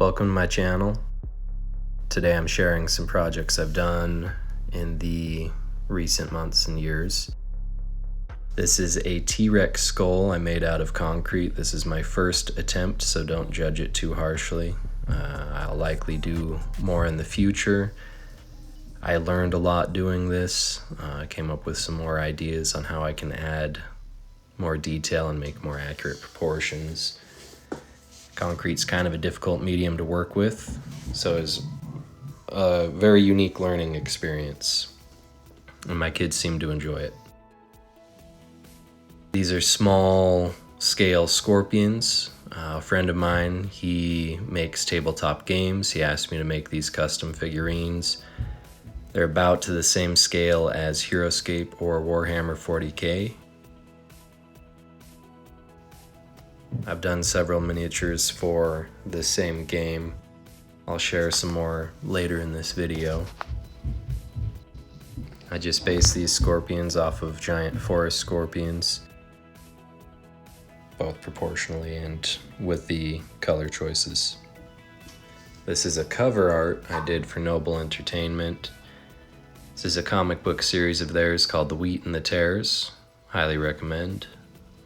Welcome to my channel. Today I'm sharing some projects I've done in the recent months and years. This is a T-Rex skull I made out of concrete. This is my first attempt, so don't judge it too harshly. I'll likely do more in the future. I learned a lot doing this. I came up with some more ideas on how I can add more detail and make more accurate proportions. Concrete's kind of a difficult medium to work with, so it's a very unique learning experience, and my kids seem to enjoy it. These are small scale scorpions. A friend of mine, he makes tabletop games. He asked me to make these custom figurines. They're about to the same scale as Heroscape or Warhammer 40K. I've done several miniatures for the same game. I'll share some more later in this video. I just based these scorpions off of giant forest scorpions, both proportionally and with the color choices. This is a cover art I did for Noble Entertainment. This is a comic book series of theirs called The Wheat and the Tares. Highly recommend.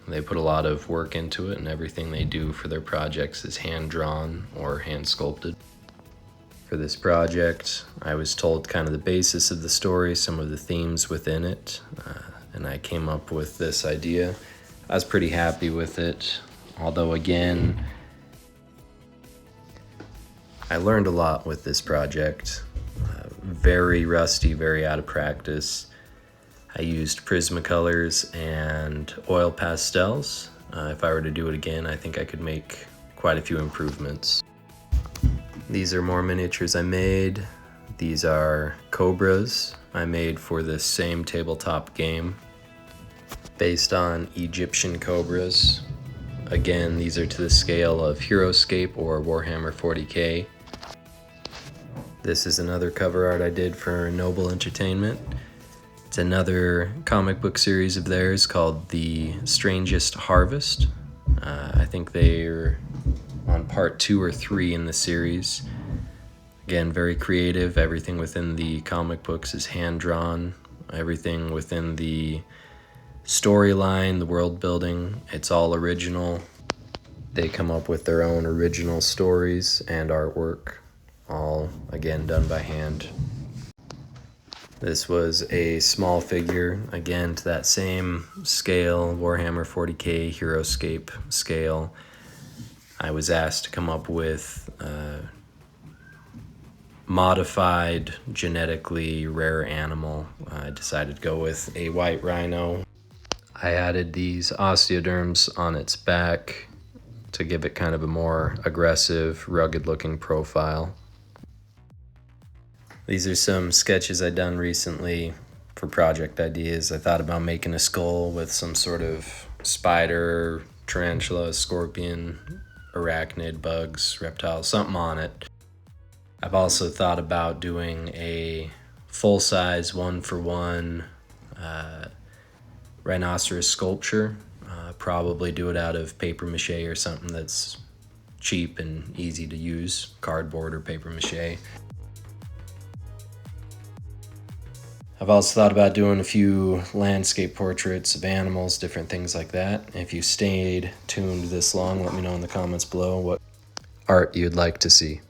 They put a lot of work into it, and everything they do for their projects is hand-drawn or hand-sculpted. For this project, I was told kind of the basis of the story, some of the themes within it, and I came up with this idea. I was pretty happy with it, although again, I learned a lot with this project. Very rusty, very out of practice. I used Prismacolors and oil pastels. If I were to do it again, I think I could make quite a few improvements. These are more miniatures I made. These are cobras I made for this same tabletop game, based on Egyptian cobras. Again, these are to the scale of Heroscape or Warhammer 40K. This is another cover art I did for Noble Entertainment. It's another comic book series of theirs called The Strangest Harvest. I think they're on part 2 or 3 in the series. Again, very creative. Everything within the comic books is hand-drawn. Everything within the storyline, the world building, it's all original. They come up with their own original stories and artwork, all again done by hand. This was a small figure, again to that same scale, Warhammer 40K Heroscape scale. I was asked to come up with a modified, genetically rare animal. I decided to go with a white rhino. I added these osteoderms on its back to give it kind of a more aggressive, rugged-looking profile. These are some sketches I've done recently for project ideas. I thought about making a skull with some sort of spider, tarantula, scorpion, arachnid, bugs, reptiles, something on it. I've also thought about doing a full-size, one-for-one rhinoceros sculpture. Probably do it out of paper mache or something that's cheap and easy to use, cardboard or paper mache. I've also thought about doing a few landscape portraits of animals, different things like that. If you stayed tuned this long, let me know in the comments below what art you'd like to see.